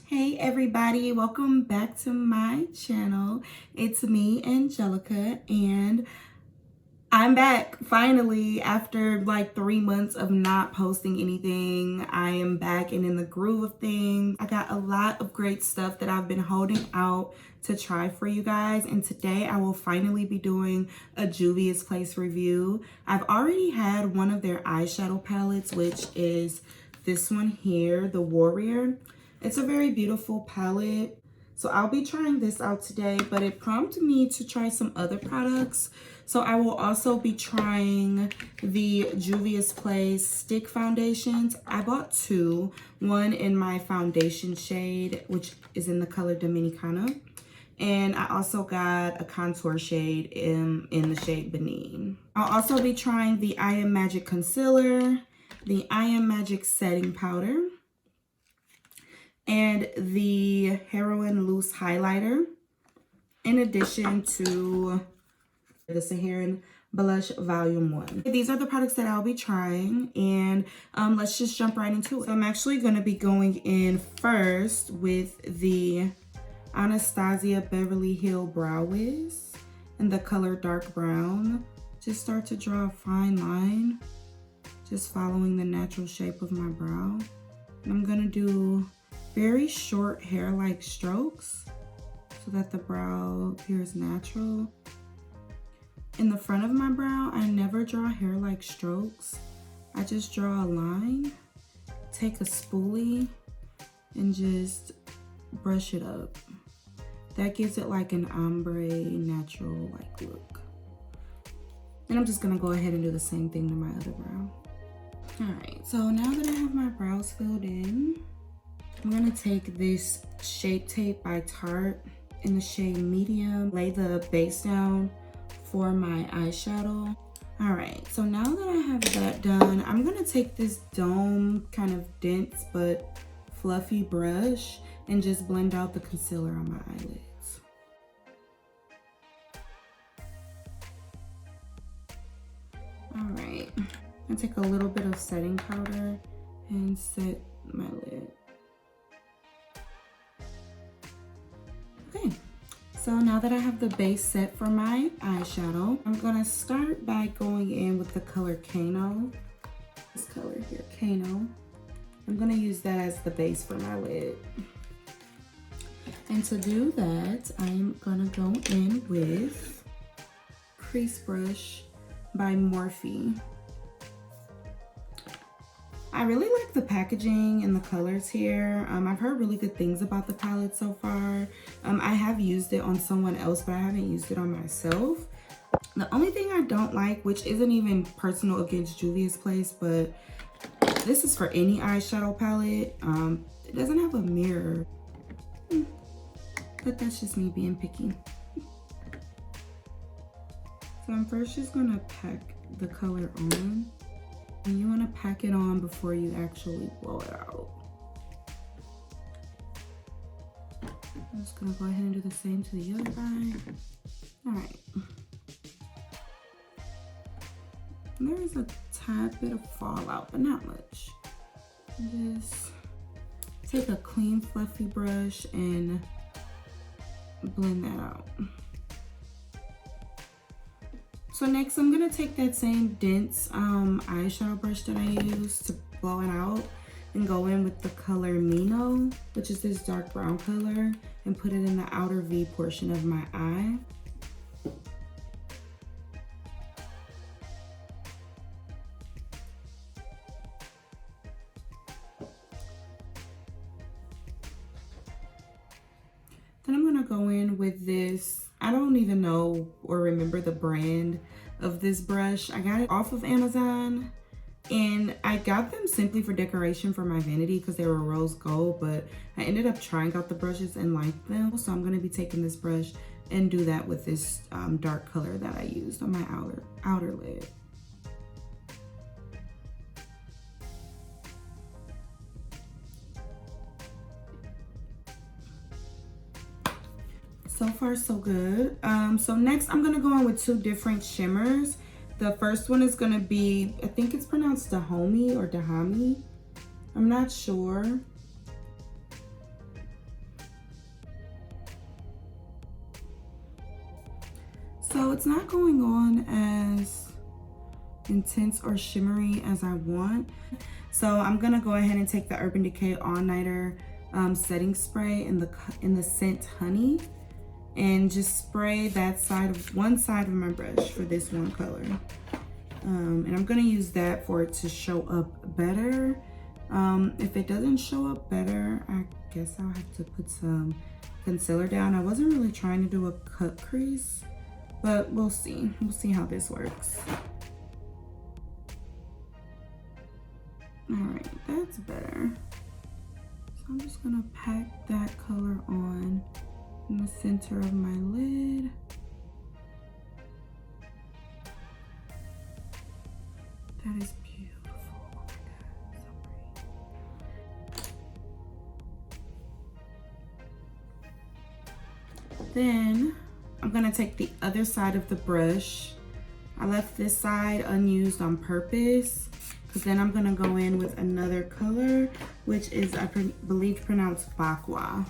Hey everybody, welcome back to my channel. It's me, Angelica, and I'm back finally after like 3 months of not posting anything. I am back and in the groove of things. I got a lot of great stuff that I've been holding out to try for you guys, and today I will finally be doing a Juvias Place review. I've already had one of their eyeshadow palettes, which is this one here, the Warrior. It's a very beautiful palette. So I'll be trying this out today, but it prompted me to try some other products. So I will also be trying the Juvias Place stick foundations. I bought two, one in my foundation shade, which is in the color Dominicana. And I also got a contour shade in the shade Benin. I'll also be trying the I Am Magic concealer, the I Am Magic setting powder, and the Heroin Loose highlighter, in addition to the Saharan Blush Volume 1. These are the products that I'll be trying, and let's just jump right into it. So I'm actually going to be going in first with the Anastasia Beverly Hill Brow Wiz in the color Dark Brown. Just start to draw a fine line, just following the natural shape of my brow. And I'm going to do very short hair-like strokes so that the brow appears natural. In the front of my brow, I never draw hair-like strokes. I just draw a line, take a spoolie, and just brush it up. That gives it like an ombre, natural-like look. And I'm just gonna go ahead and do the same thing to my other brow. All right, so now that I have my brows filled in, I'm gonna take this Shape Tape by Tarte in the shade Medium, lay the base down for my eyeshadow. All right, so now that I have that done, I'm gonna take this dome, kind of dense but fluffy brush and just blend out the concealer on my eyelids. All right, I take a little bit of setting powder and set my lid. Okay, so now that I have the base set for my eyeshadow, I'm gonna start by going in with the color Kano. This color here, Kano. I'm gonna use that as the base for my lid. And to do that, I'm gonna go in with Crease Brush by Morphe. I really like the packaging and the colors here. I've heard really good things about the palette so far. I have used it on someone else, but I haven't used it on myself. The only thing I don't like, which isn't even personal against Juvia's Place, but this is for any eyeshadow palette, it doesn't have a mirror. But that's just me being picky. So I'm first just gonna pack the color on. And you want to pack it on before you actually blow it out. I'm just going to go ahead and do the same to the other eye. All right. And there is a tad bit of fallout, but not much. Just take a clean, fluffy brush and blend that out. So next, I'm gonna take that same dense eyeshadow brush that I used to blow it out and go in with the color Mino, which is this dark brown color, and put it in the outer V portion of my eye. Then I'm gonna go in with this, I don't even know or remember the brand of this brush. I got it off of Amazon, and I got them simply for decoration for my vanity because they were rose gold, but I ended up trying out the brushes and liked them. So I'm gonna be taking this brush and do that with this dark color that I used on my outer lid. So far, so good. So next, I'm gonna go in with two different shimmers. The first one is gonna be, I think it's pronounced Dahomey or Dahami. I'm not sure. So it's not going on as intense or shimmery as I want. So I'm gonna go ahead and take the Urban Decay All Nighter setting spray in the scent Honey, and just spray that one side of my brush for this one color. And I'm gonna use that for it to show up better. If it doesn't show up better, I guess I'll have to put some concealer down. I wasn't really trying to do a cut crease, but we'll see. We'll see how this works. All right, that's better. So I'm just gonna pack that color on in the center of my lid. That is beautiful. Oh my God, so pretty. Then I'm gonna take the other side of the brush. I left this side unused on purpose, because then I'm gonna go in with another color, which is, I believe, pronounced Bakwa,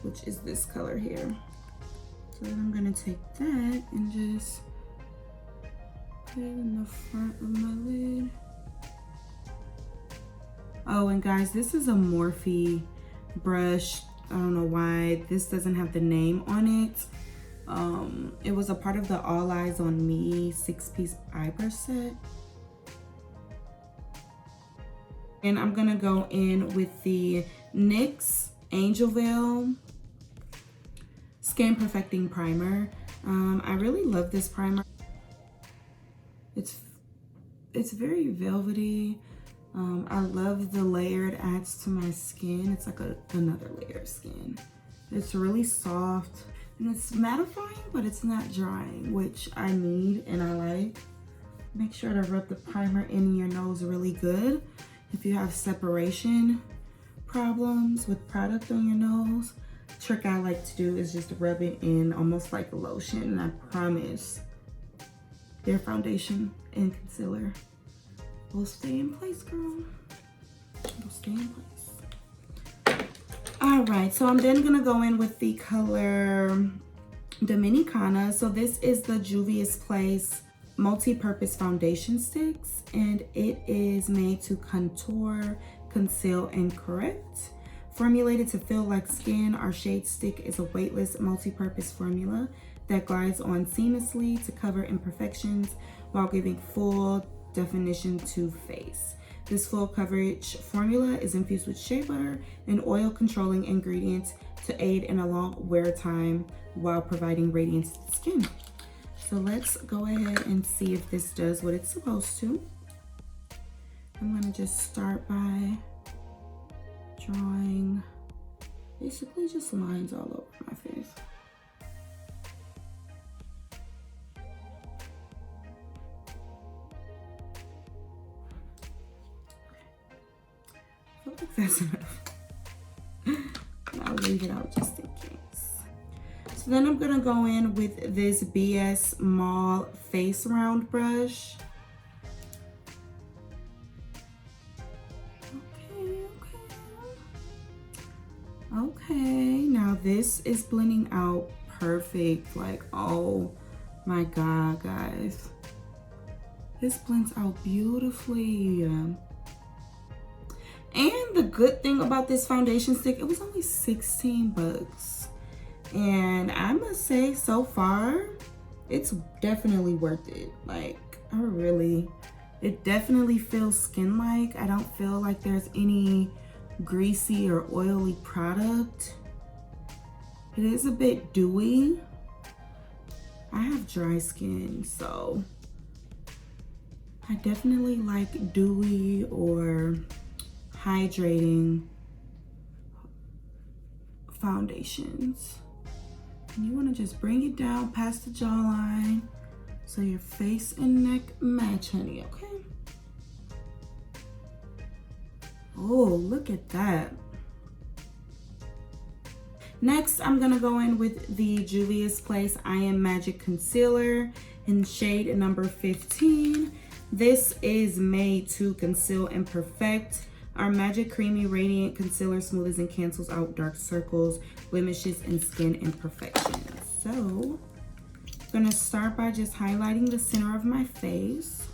which is this color here. So then I'm gonna take that and just put it in the front of my lid. Oh, and guys, this is a Morphe brush. I don't know why this doesn't have the name on it. It was a part of the All Eyes on Me 6-piece eye brush set. And I'm gonna go in with the NYX Angel Veil Skin Perfecting Primer. I really love this primer. It's very velvety. I love the layer it adds to my skin. It's like another layer of skin. It's really soft and it's mattifying, but it's not drying, which I need and I like. Make sure to rub the primer in your nose really good. If you have separation problems with product on your nose, the trick I like to do is just rub it in almost like a lotion, and I promise their foundation and concealer will stay in place, girl. It'll stay in place. All right, so I'm then gonna go in with the color Dominicana. So this is the Juvias Place Multipurpose Foundation Sticks, and it is made to contour, conceal, and correct. Formulated to feel like skin, our shade stick is a weightless multi-purpose formula that glides on seamlessly to cover imperfections while giving full definition to face. This full coverage formula is infused with shea butter and oil controlling ingredients to aid in a long wear time while providing radiance to the skin. So let's go ahead and see if this does what it's supposed to. I'm gonna just start by drawing basically just lines all over my face. I feel like that's enough. And I'll leave it out just in case. So then I'm gonna go in with this BS Mall Face Round brush. Okay, now this is blending out perfect. Like, oh my God, guys. This blends out beautifully. And the good thing about this foundation stick, it was only 16 bucks. And I must say, so far, it's definitely worth it. Like, it definitely feels skin-like. I don't feel like there's any greasy or oily product. It is a bit dewy. I have dry skin, so I definitely like dewy or hydrating foundations. And you want to just bring it down past the jawline so your face and neck match, honey, okay? Oh, look at that. Next, I'm gonna go in with the Juvias Place I Am Magic Concealer in shade number 15. This is made to conceal and perfect. Our Magic Creamy Radiant Concealer smooths and cancels out dark circles, blemishes, and skin imperfections. So, gonna start by just highlighting the center of my face.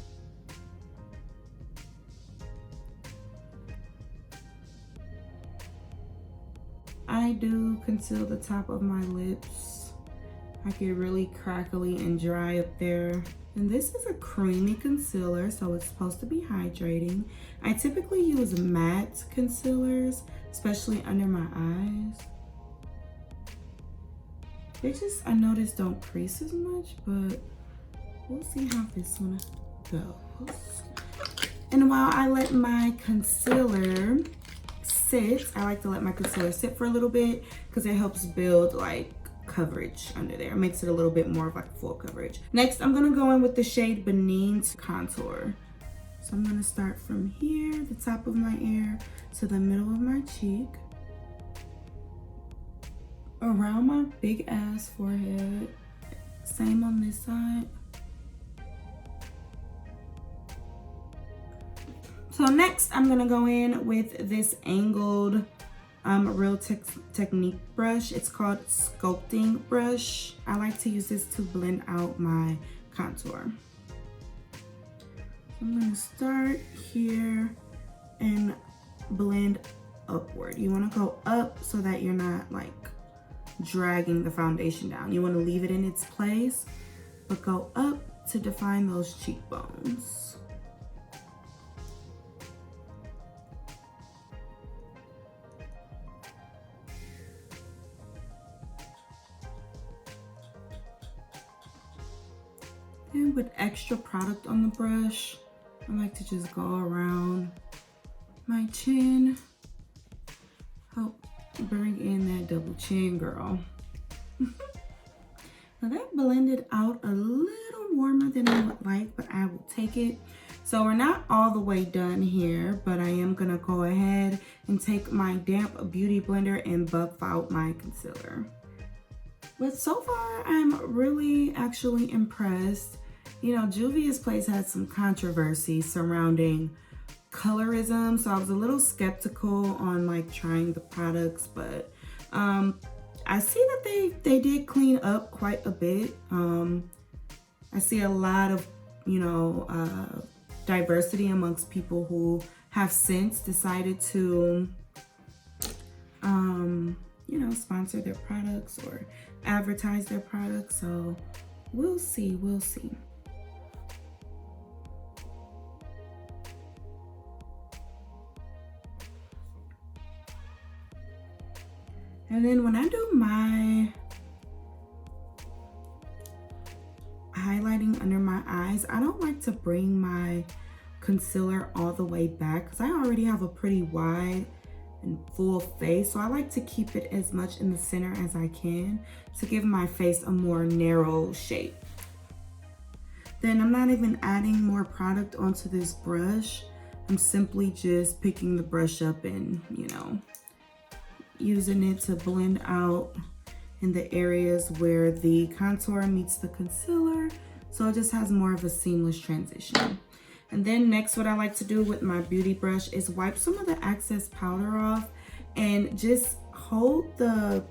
I do conceal the top of my lips. I get really crackly and dry up there. And this is a creamy concealer, so it's supposed to be hydrating. I typically use matte concealers, especially under my eyes. They just, I noticed, don't crease as much, but we'll see how this one goes. And while I let my concealer sit, I like to let my concealer sit for a little bit because it helps build like coverage under there. It makes it a little bit more of like full coverage. Next, I'm gonna go in with the shade Benin contour. So I'm gonna start from here, the top of my ear, to the middle of my cheek, around my big ass forehead. Same on this side. So next, I'm gonna go in with this angled Real Technique brush. It's called Sculpting Brush. I like to use this to blend out my contour. I'm gonna start here and blend upward. You wanna go up so that you're not like dragging the foundation down. You wanna leave it in its place, but go up to define those cheekbones. And with extra product on the brush, I like to just go around my chin. Help bring in that double chin, girl. Now that blended out a little warmer than I would like, but I will take it. So we're not all the way done here, but I am gonna go ahead and take my damp beauty blender and buff out my concealer. But so far, I'm really actually impressed. You know, Juvia's Place had some controversy surrounding colorism, so I was a little skeptical on like trying the products, but I see that they did clean up quite a bit. I see a lot of, you know, diversity amongst people who have since decided to, you know, sponsor their products or advertise their products. So we'll see, we'll see. And then when I do my highlighting under my eyes, I don't like to bring my concealer all the way back because I already have a pretty wide and full face. So I like to keep it as much in the center as I can to give my face a more narrow shape. Then I'm not even adding more product onto this brush. I'm simply just picking the brush up and, you know, using it to blend out in the areas where the contour meets the concealer, so it just has more of a seamless transition. And then next, what I like to do with my beauty brush is wipe some of the excess powder off and just hold the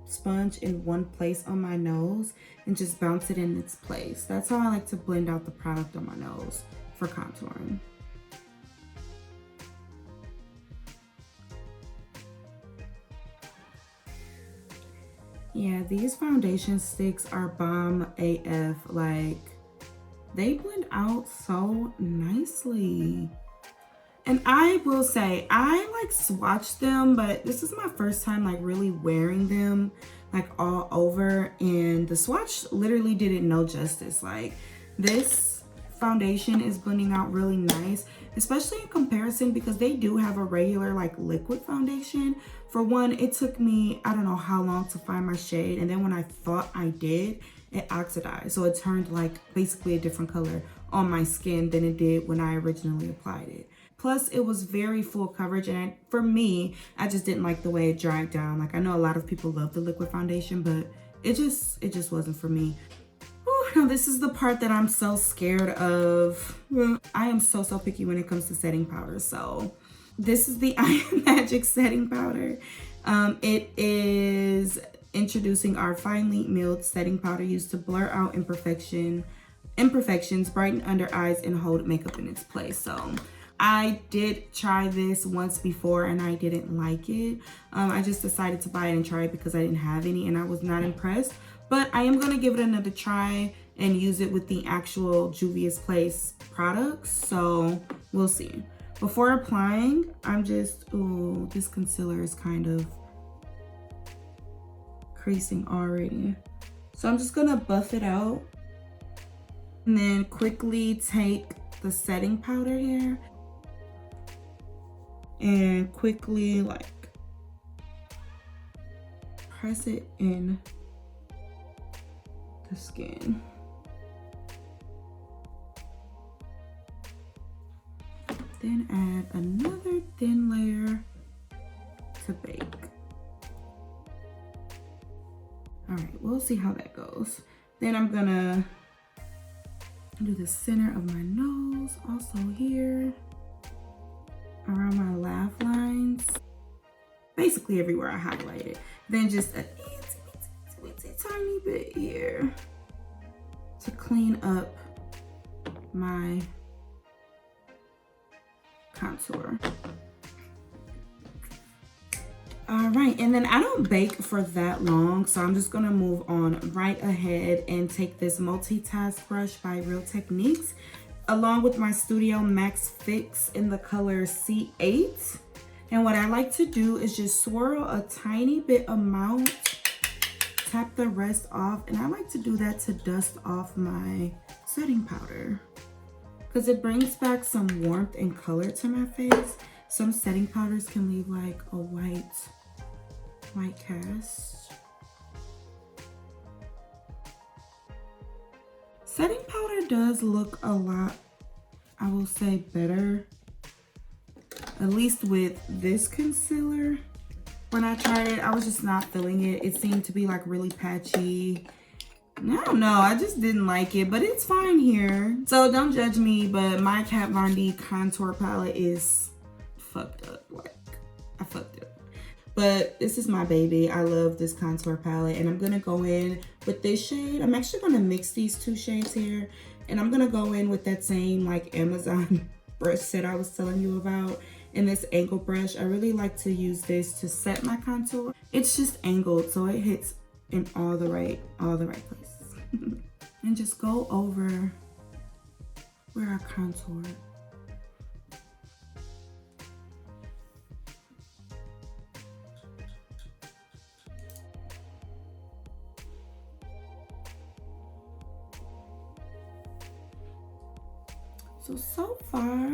sponge in one place on my nose and just bounce it in its place. That's how I like to blend out the product on my nose for contouring. Yeah, these foundation sticks are bomb AF. Like, they blend out so nicely. And I will say, I like swatched them, but this is my first time like really wearing them like all over, and the swatch literally did it no justice. Like, this foundation is blending out really nice, especially in comparison because they do have a regular like liquid foundation. For one, it took me, I don't know how long to find my shade, and then when I thought I did, it oxidized. So it turned like basically a different color on my skin than it did when I originally applied it. Plus, it was very full coverage, and for me, I just didn't like the way it dried down. Like, I know a lot of people love the liquid foundation, but it just wasn't for me. Now this is the part that I'm so scared of. I am so picky when it comes to setting powder. So this is the Eye Magic setting powder. It is introducing our finely milled setting powder used to blur out imperfections, brighten under eyes, and hold makeup in its place. So I did try this once before and I didn't like it. I just decided to buy it and try it because I didn't have any and I was not impressed. But I am gonna give it another try and use it with the actual Juvias Place products. So we'll see. Before applying, I'm just, ooh, this concealer is kind of creasing already. So I'm just gonna buff it out and then quickly take the setting powder here and quickly like press it in the skin. Then add another thin layer to bake. All right, we'll see how that goes. Then I'm gonna do the center of my nose, also here, around my laugh lines, basically everywhere I highlighted. Then just a itty tiny bit here to clean up my contour. All right, and then I don't bake for that long, so I'm just gonna move on right ahead and take this multitask brush by Real Techniques along with my Studio Max Fix in the color C8. And what I like to do is just swirl a tiny bit amount, tap the rest off, and I like to do that to dust off my setting powder because it brings back some warmth and color to my face. Some setting powders can leave like a white cast. Setting powder does look a lot, I will say, better, at least with this concealer. When I tried it, I was just not feeling it. It seemed to be like really patchy. I don't know, I just didn't like it, but it's fine here. So don't judge me, but my Kat Von D contour palette is fucked up. Like, I fucked up. But this is my baby. I love this contour palette, and I'm gonna go in with this shade. I'm actually gonna mix these two shades here, and I'm gonna go in with that same like Amazon brush set I was telling you about, and this angle brush. I really like to use this to set my contour. It's just angled, so it hits in all the right places. And just go over where I contoured. So far,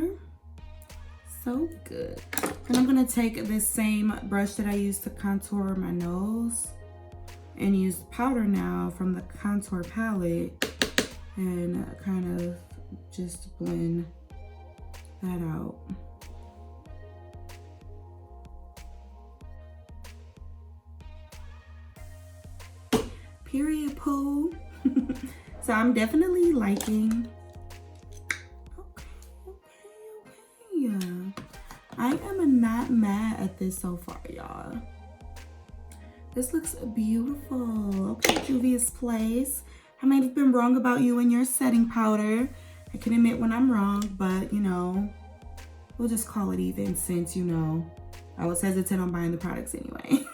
so good. And I'm gonna take this same brush that I used to contour my nose and use powder now from the contour palette and kind of just blend that out. Period poo. So I'm definitely liking. I am not mad at this so far, y'all. This looks beautiful. Okay, Juvias Place. I might have been wrong about you and your setting powder. I can admit when I'm wrong, but you know, we'll just call it even since, you know, I was hesitant on buying the products anyway.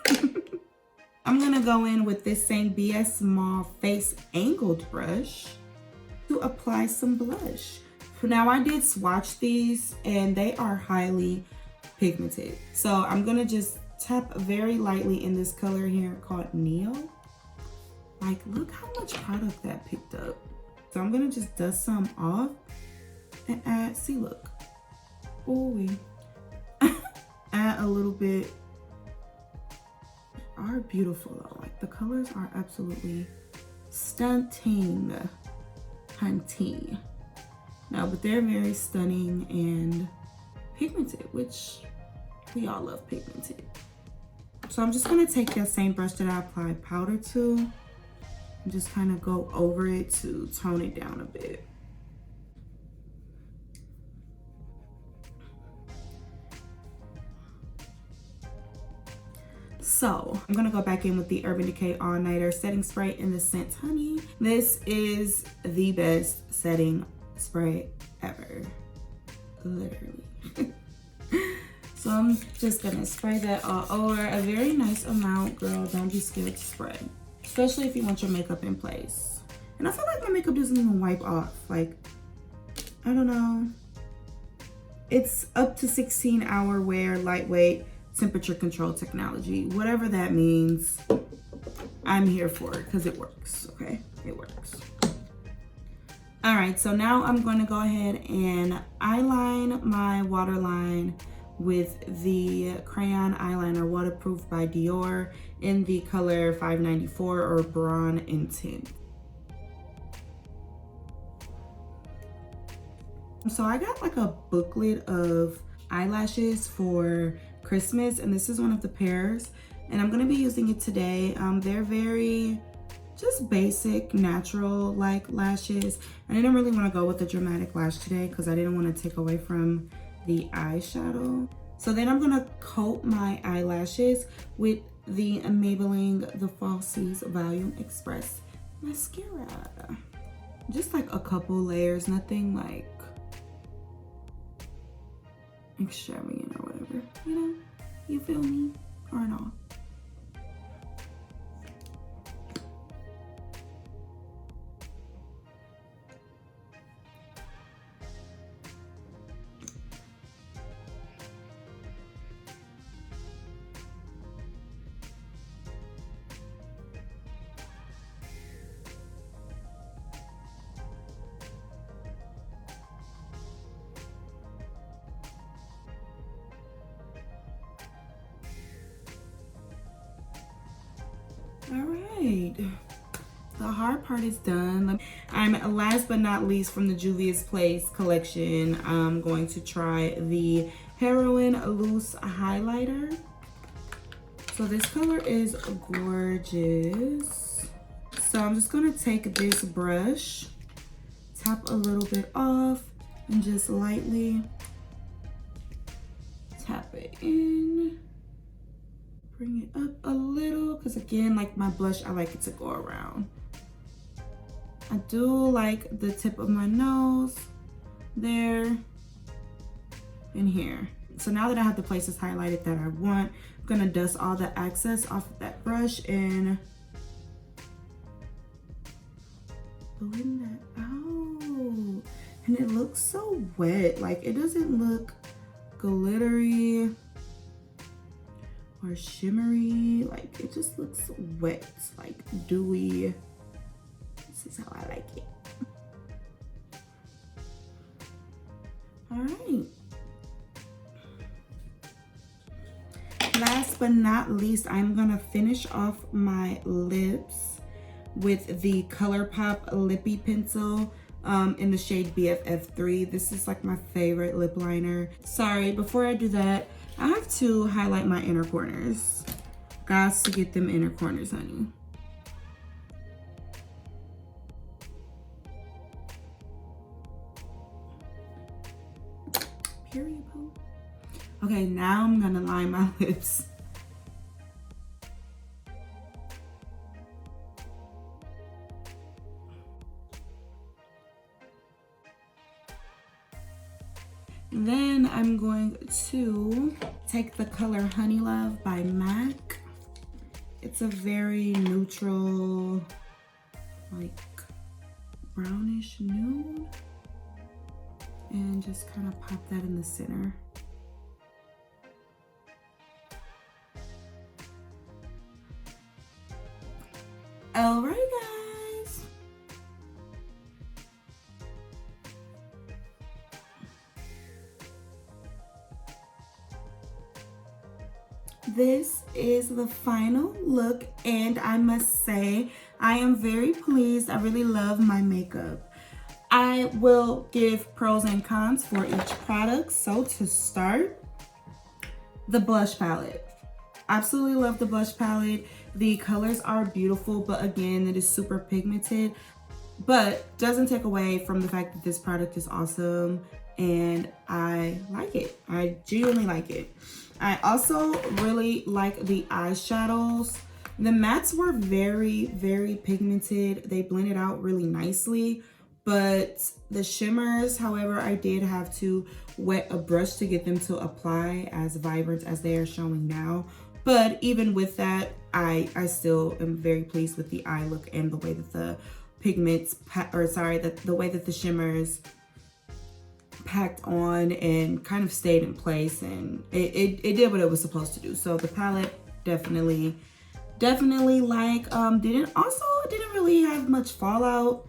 I'm gonna go in with this same BS Small Face Angled brush to apply some blush. Now I did swatch these and they are highly pigmented. So I'm gonna just tap very lightly in this color here called Neo. Like, look how much product that picked up. So I'm gonna just dust some off and add, see, look. Ooh, add a little bit. They are beautiful though. Like, the colors are absolutely stunning, hunty. No, but they're very stunning and pigmented, which we all love pigmented. So I'm just gonna take that same brush that I applied powder to and just kind of go over it to tone it down a bit. So I'm gonna go back in with the Urban Decay All Nighter setting spray in the scent Honey. This is the best setting spray ever, literally. So I'm just gonna spray that all over, a very nice amount, girl. Don't be scared to spray, especially if you want your makeup in place. And I feel like my makeup doesn't even wipe off. Like, I don't know. It's up to 16-hour wear, lightweight, temperature control technology. Whatever that means, I'm here for it because it works, okay? It works. All right, so now I'm going to go ahead and eyeline my waterline with the crayon eyeliner, waterproof by Dior, in the color 594 or Brawn Intent. So I got like a booklet of eyelashes for Christmas, and this is one of the pairs, and I'm gonna be using it today. They're very just basic, natural like lashes. I didn't really want to go with a dramatic lash today because I didn't want to take away from the eyeshadow. So then I'm gonna coat my eyelashes with the Maybelline the Flasies Volume Express mascara. Just like a couple layers, nothing like extravagant or whatever, you know? You feel me? Or not? All right, the hard part is done. I'm last but not least from the Juvias Place collection. I'm going to try the Heroin Loose Highlighter. So this color is gorgeous. So I'm just gonna take this brush, tap a little bit off, and just lightly tap it in. Bring it up a little, because again, like my blush, I like it to go around. I do like the tip of my nose there and here. So now that I have the places highlighted that I want, I'm gonna dust all the excess off of that brush and blend that out. And it looks so wet, like it doesn't look glittery or shimmery, like it just looks wet, like dewy. This is how I like it. All right. Last but not least, I'm gonna finish off my lips with the ColourPop Lippy Pencil in the shade BFF3. This is like my favorite lip liner. Sorry, before I do that, I have to highlight my inner corners. Guys, to get them inner corners, honey. Period, boo. Okay, now I'm gonna line my lips. Then I'm going to take the color Honey Love by MAC. It's a very neutral, like brownish nude. And just kind of pop that in the center. All right, guys. This is the final look, and I must say, I am very pleased. I really love my makeup. I will give pros and cons for each product. So to start, the blush palette. Absolutely love the blush palette. The colors are beautiful, but again, it is super pigmented, but doesn't take away from the fact that this product is awesome and I like it. I genuinely like it. I also really like the eyeshadows. The mattes were very, very pigmented. They blended out really nicely, but the shimmers, however, I did have to wet a brush to get them to apply as vibrant as they are showing now. But even with that, I still am very pleased with the eye look and the way that the pigments, the way that the shimmers packed on and kind of stayed in place, and it did what it was supposed to do. So the palette definitely like, didn't really have much fallout.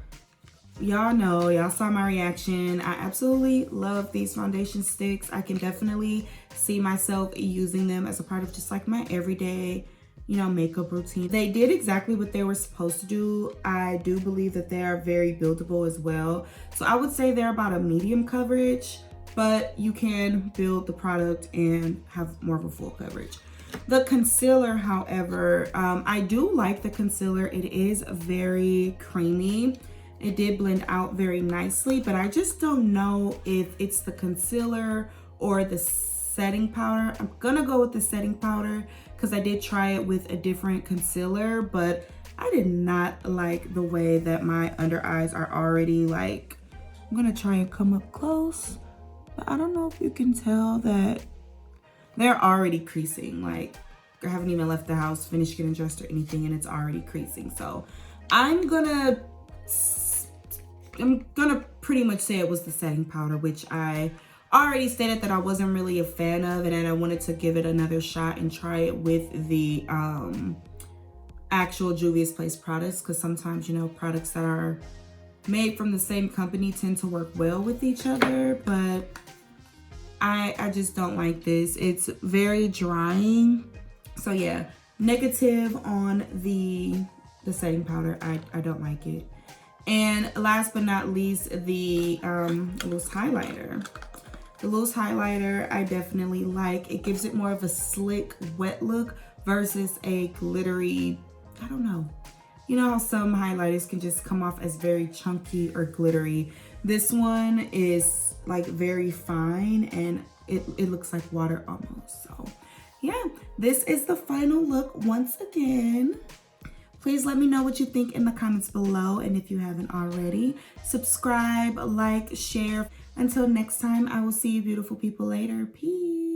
Y'all know, y'all saw my reaction. I absolutely love these foundation sticks. I can definitely see myself using them as a part of just like my everyday, you know, makeup routine. They did exactly what they were supposed to do. I do believe that they are very buildable as well. So I would say they're about a medium coverage, but you can build the product and have more of a full coverage. The concealer, however, I do like the concealer. It is very creamy. It did blend out very nicely, but I just don't know if it's the concealer or the setting powder. I'm gonna go with the setting powder because I did try it with a different concealer, but I did not like the way that my under eyes are already like, I'm gonna try and come up close, but I don't know if you can tell that they're already creasing. Like, I haven't even left the house, finished getting dressed or anything, and it's already creasing. So I'm gonna pretty much say it was the setting powder, which I already stated that I wasn't really a fan of, and then I wanted to give it another shot and try it with the actual Juvias Place products, because sometimes, you know, products that are made from the same company tend to work well with each other, but I just don't like this. It's very drying. So yeah, negative on the setting powder. I don't like it. And last but not least, the loose highlighter. The loose highlighter I definitely like. It gives it more of a slick, wet look versus a glittery, I don't know. You know how some highlighters can just come off as very chunky or glittery. This one is like very fine, and it looks like water almost. So yeah, this is the final look once again. Please let me know what you think in the comments below, and if you haven't already, subscribe, like, share. Until next time, I will see you beautiful people later. Peace.